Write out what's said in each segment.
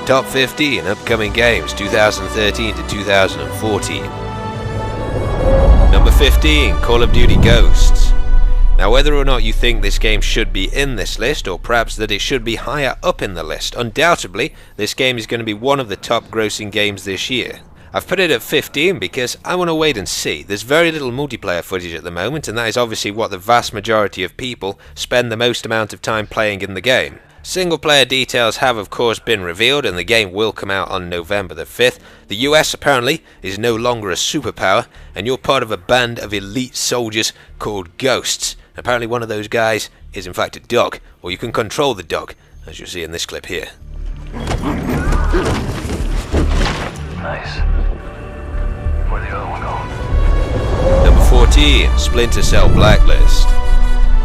Top 15 Upcoming Games 2013 to 2014. Number 15, Call of Duty Ghosts. Now, whether or not you think this game should be in this list, or perhaps that it should be higher up in the list, undoubtedly this game is going to be one of the top grossing games this year. I've put it at 15 because I want to wait and see. There's very little multiplayer footage at the moment, and that is obviously what the vast majority of people spend the most amount of time playing in the game. Single player details have of course been revealed, and the game will come out on November the 5th. The US apparently is no longer a superpower, and you're part of a band of elite soldiers called Ghosts. Apparently one of those guys is in fact a dog, or you can control the dog, as you'll see in this clip here. Nice. Where'd the other one go? Number 14, Splinter Cell Blacklist.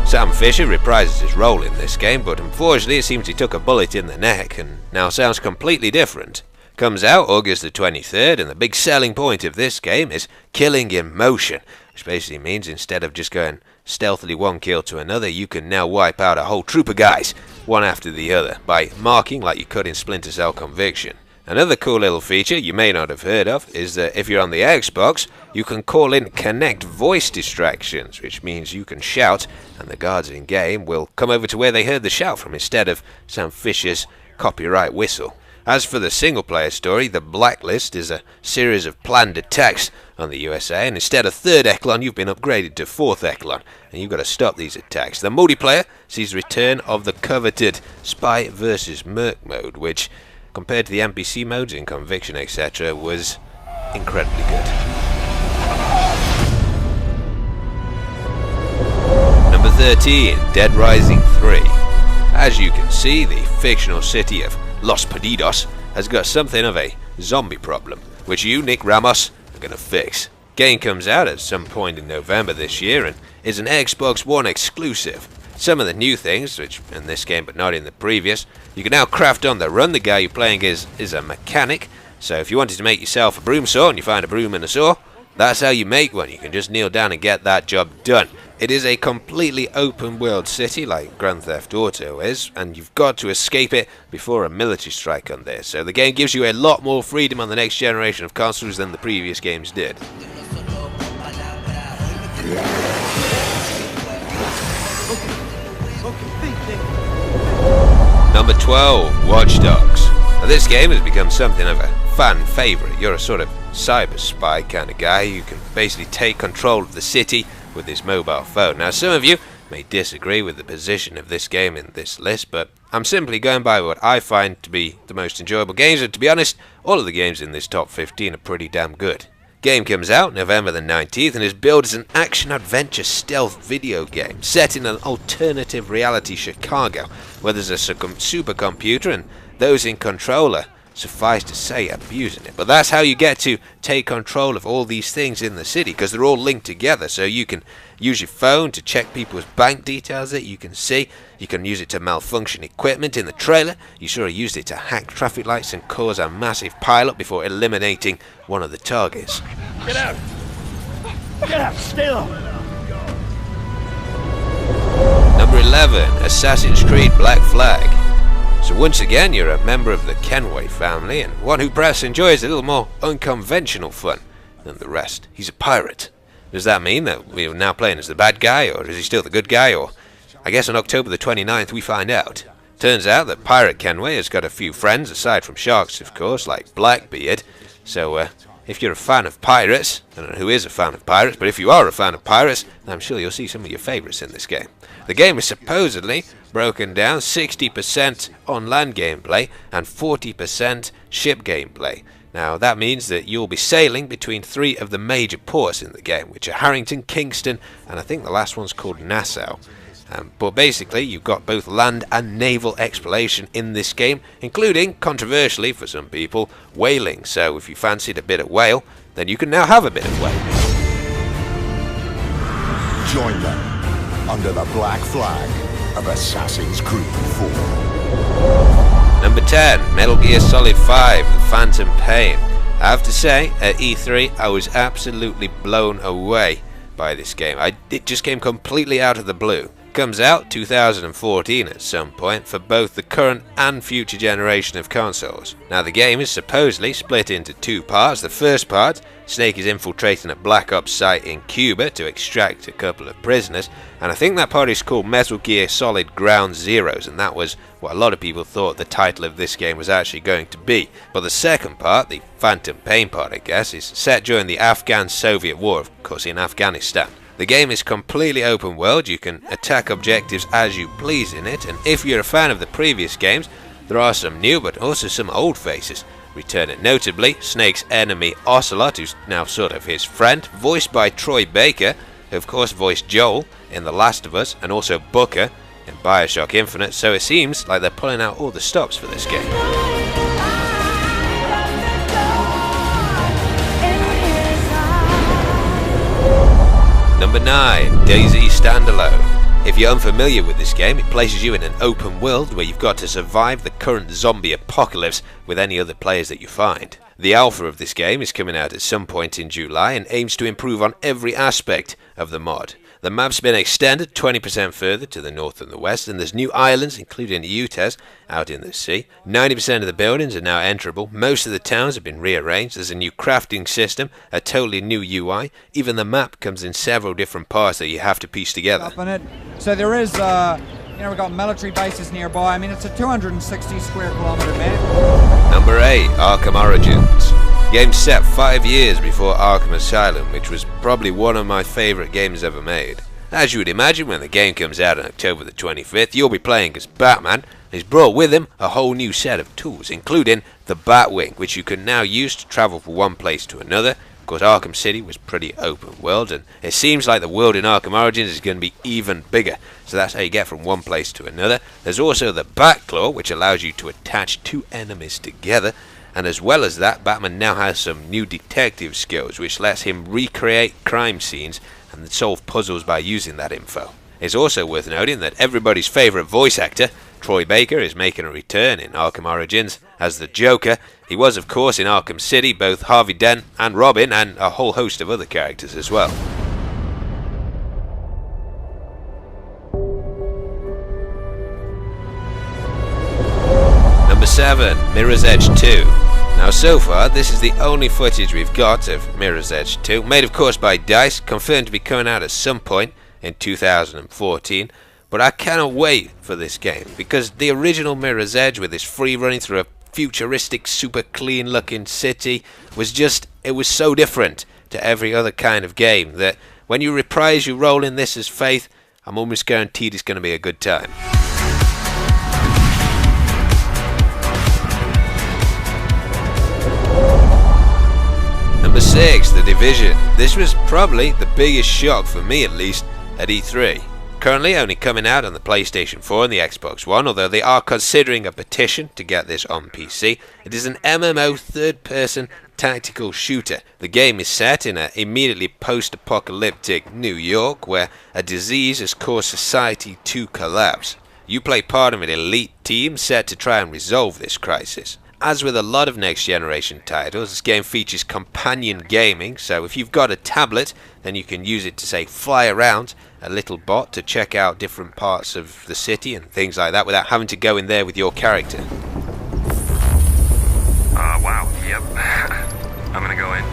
Sam Fisher reprises his role in this game, but unfortunately it seems he took a bullet in the neck and now sounds completely different. Comes out August the 23rd, and the big selling point of this game is killing in motion, which basically means instead of just going stealthily one kill to another, you can now wipe out a whole troop of guys, one after the other, by marking like you could in Splinter Cell Conviction. Another cool little feature you may not have heard of is that if you're on the Xbox, you can call in Connect voice distractions, which means you can shout and the guards in game will come over to where they heard the shout from instead of Sam Fisher's copyright whistle. As for the single player story, the Blacklist is a series of planned attacks on the USA, and instead of 3rd Echelon you've been upgraded to 4th Echelon, and you've got to stop these attacks. The multiplayer sees return of the coveted Spy vs Merc mode, which compared to the NPC modes in Conviction etc. was incredibly good. Number 13, Dead Rising 3. As you can see, the fictional city of Los Perdidos has got something of a zombie problem, which you, Nick Ramos, are going to fix. Game comes out at some point in November this year and is an Xbox One exclusive. Some of the new things, which in this game but not in the previous, you can now craft on the run. The guy you're playing is a mechanic, so if you wanted to make yourself a broom saw and you find a broom and a saw, that's how you make one. You can just kneel down and get that job done. It is a completely open world city like Grand Theft Auto is, and you've got to escape it before a military strike on there. So the game gives you a lot more freedom on the next generation of consoles than the previous games did. Number 12, Watch Dogs. Now this game has become something of a fan favourite. You're a sort of cyber spy kind of guy who can basically take control of the city with his mobile phone. Now some of you may disagree with the position of this game in this list, but I'm simply going by what I find to be the most enjoyable games, and to be honest, all of the games in this top 15 are pretty damn good. Game comes out November the 19th and is billed as an action-adventure stealth video game set in an alternative reality Chicago, where there's a supercomputer and those in control are, suffice to say, abusing it. But that's how you get to take control of all these things in the city, because they're all linked together. So you can use your phone to check people's bank details that you can see. You can use it to malfunction equipment. In the trailer, you sort of used it to hack traffic lights and cause a massive pileup before eliminating one of the targets. Get out! Get out! Stay low! Number 11, Assassin's Creed Black Flag. So once again, you're a member of the Kenway family, and one who perhaps enjoys a little more unconventional fun than the rest. He's a pirate. Does that mean that we're now playing as the bad guy, or is he still the good guy, or I guess on October the 29th we find out. Turns out that Pirate Kenway has got a few friends, aside from sharks of course, like Blackbeard. So if you're a fan of pirates, I don't know who is a fan of pirates, but if you are a fan of pirates, I'm sure you'll see some of your favourites in this game. The game is supposedly broken down 60% on land gameplay and 40% ship gameplay. Now that means that you'll be sailing between 3 of the major ports in the game, which are Harrington, Kingston, and I think the last one's called Nassau. But basically you've got both land and naval exploration in this game, including, controversially for some people, whaling. So if you fancied a bit of whale, then you can now have a bit of whale. Join them under the black flag of Assassin's Creed 4. Number 10, Metal Gear Solid 5, The Phantom Pain. I have to say, at E3 I was absolutely blown away by this game. It just came completely out of the blue. Comes out 2014 at some point for both the current and future generation of consoles. Now the game is supposedly split into two parts. The first part, Snake is infiltrating a Black Ops site in Cuba to extract a couple of prisoners, and I think that part is called Metal Gear Solid Ground Zeroes, and that was what a lot of people thought the title of this game was actually going to be. But the second part, the Phantom Pain part I guess, is set during the Afghan-Soviet War, of course in Afghanistan. The game is completely open world, you can attack objectives as you please in it, and if you're a fan of the previous games, there are some new but also some old faces returning, notably Snake's enemy Ocelot, who's now sort of his friend, voiced by Troy Baker, who of course voiced Joel in The Last of Us and also Booker in Bioshock Infinite, so it seems like they're pulling out all the stops for this game. Number 9, DayZ Standalone. If you're unfamiliar with this game, it places you in an open world where you've got to survive the current zombie apocalypse with any other players that you find. The alpha of this game is coming out at some point in July and aims to improve on every aspect of the mod. The map's been extended 20% further to the north and the west, and there's new islands, including Utes, out in the sea. 90% of the buildings are now enterable, most of the towns have been rearranged, there's a new crafting system, a totally new UI, even the map comes in several different parts that you have to piece together. So there is, we've got military bases nearby. I mean, it's a 260 square kilometer map. Number 8, Arkham Origins. Game set 5 years before Arkham Asylum, which was probably one of my favourite games ever made. As you would imagine, when the game comes out on October the 25th, you'll be playing as Batman, and he's brought with him a whole new set of tools, including the Batwing, which you can now use to travel from one place to another. Of course, Arkham City was pretty open world, and it seems like the world in Arkham Origins is going to be even bigger, so that's how you get from one place to another. There's also the Batclaw, which allows you to attach two enemies together, and as well as that, Batman now has some new detective skills, which lets him recreate crime scenes and solve puzzles by using that info. It's also worth noting that everybody's favourite voice actor, Troy Baker, is making a return in Arkham Origins as the Joker. He was, of course, in Arkham City, both Harvey Dent and Robin, and a whole host of other characters as well. Number 7, Mirror's Edge 2. Now so far, this is the only footage we've got of Mirror's Edge 2, made of course by DICE, confirmed to be coming out at some point in 2014, but I cannot wait for this game, because the original Mirror's Edge, with its free running through a futuristic, super clean looking city, it was so different to every other kind of game that when you reprise your role in this as Faith, I'm almost guaranteed it's going to be a good time. Number 6, The Division. This was probably the biggest shock, for me at least, at E3. Currently only coming out on the PlayStation 4 and the Xbox One, although they are considering a petition to get this on PC. It is an MMO third-person tactical shooter. The game is set in an immediately post-apocalyptic New York, where a disease has caused society to collapse. You play part of an elite team set to try and resolve this crisis. As with a lot of next-generation titles, this game features companion gaming, so if you've got a tablet, then you can use it to, say, fly around a little bot to check out different parts of the city and things like that without having to go in there with your character. Wow, yep. I'm gonna go in.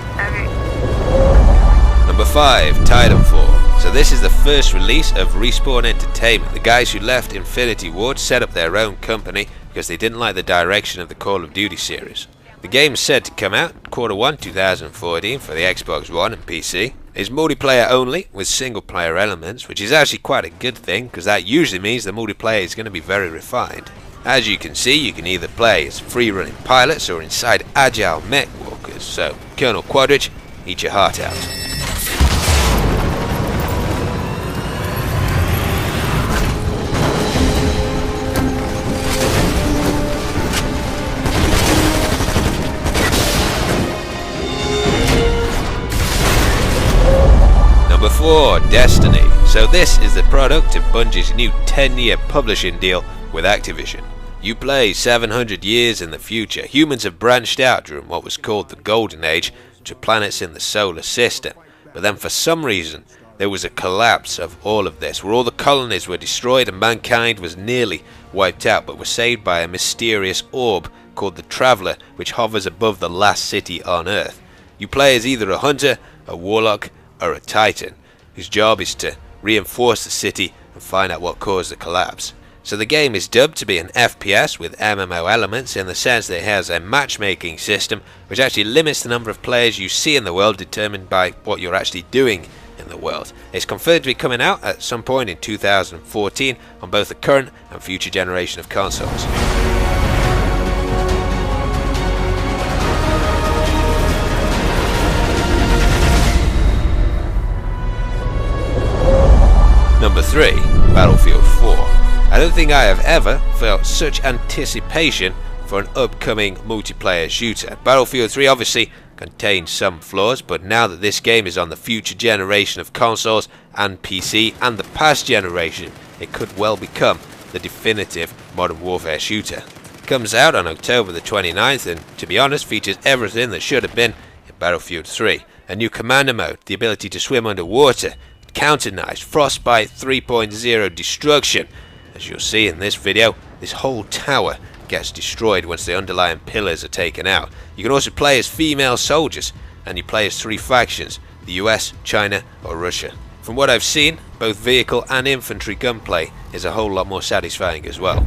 Number 5, Titanfall. So this is the first release of Respawn Entertainment. The guys who left Infinity Ward set up their own company because they didn't like the direction of the Call of Duty series. The game is said to come out Q1 2014 for the Xbox One and PC. It's multiplayer only with single player elements, which is actually quite a good thing because that usually means the multiplayer is going to be very refined. As you can see, you can either play as free running pilots or inside agile mech walkers, so Colonel Quadrich, eat your heart out. Number 4, Destiny. So this is the product of Bungie's new 10-year publishing deal with Activision. You play 700 years in the future. Humans have branched out during what was called the Golden Age to planets in the solar system. But then for some reason, there was a collapse of all of this, where all the colonies were destroyed and mankind was nearly wiped out, but was saved by a mysterious orb called the Traveler, which hovers above the last city on Earth. You play as either a hunter, a warlock, or a titan, whose job is to reinforce the city and find out what caused the collapse. So the game is dubbed to be an FPS with MMO elements, in the sense that it has a matchmaking system which actually limits the number of players you see in the world, determined by what you're actually doing in the world. It's confirmed to be coming out at some point in 2014 on both the current and future generation of consoles. Number 3, Battlefield 4. I don't think I have ever felt such anticipation for an upcoming multiplayer shooter. Battlefield 3 obviously contains some flaws, but now that this game is on the future generation of consoles and PC and the past generation, it could well become the definitive Modern Warfare shooter. It comes out on October the 29th and, to be honest, features everything that should have been in Battlefield 3. A new commander mode, the ability to swim underwater, counter knives, Frostbite 3.0 destruction. As you'll see in this video, this whole tower gets destroyed once the underlying pillars are taken out. You can also play as female soldiers, and you play as 3 factions: the US, China or Russia. From what I've seen, both vehicle and infantry gunplay is a whole lot more satisfying as well.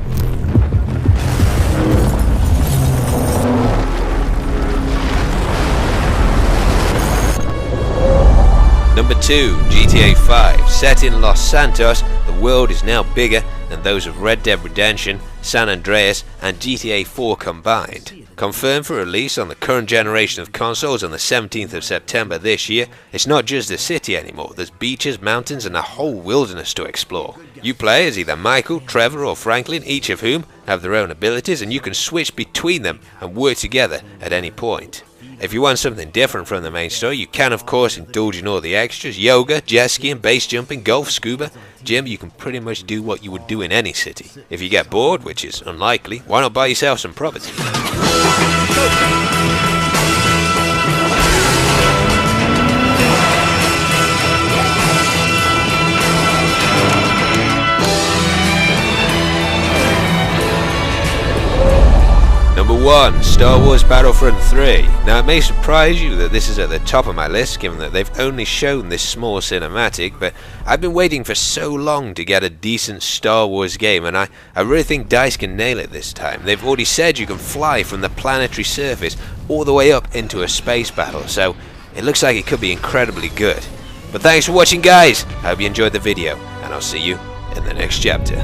Number 2, GTA 5. Set in Los Santos, the world is now bigger than those of Red Dead Redemption, San Andreas and GTA 4 combined. Confirmed for release on the current generation of consoles on the 17th of September this year, it's not just a city anymore, there's beaches, mountains and a whole wilderness to explore. You play as either Michael, Trevor or Franklin, each of whom have their own abilities, and you can switch between them and work together at any point. If you want something different from the main story, you can of course indulge in all the extras: yoga, jet skiing, base jumping, golf, scuba, gym. You can pretty much do what you would do in any city. If you get bored, which is unlikely, why not buy yourself some property? Number 1, Star Wars Battlefront 3. Now it may surprise you that this is at the top of my list, given that they've only shown this small cinematic, but I've been waiting for so long to get a decent Star Wars game, and I really think DICE can nail it this time. They've already said you can fly from the planetary surface all the way up into a space battle, so it looks like it could be incredibly good. But thanks for watching guys, I hope you enjoyed the video, and I'll see you in the next chapter.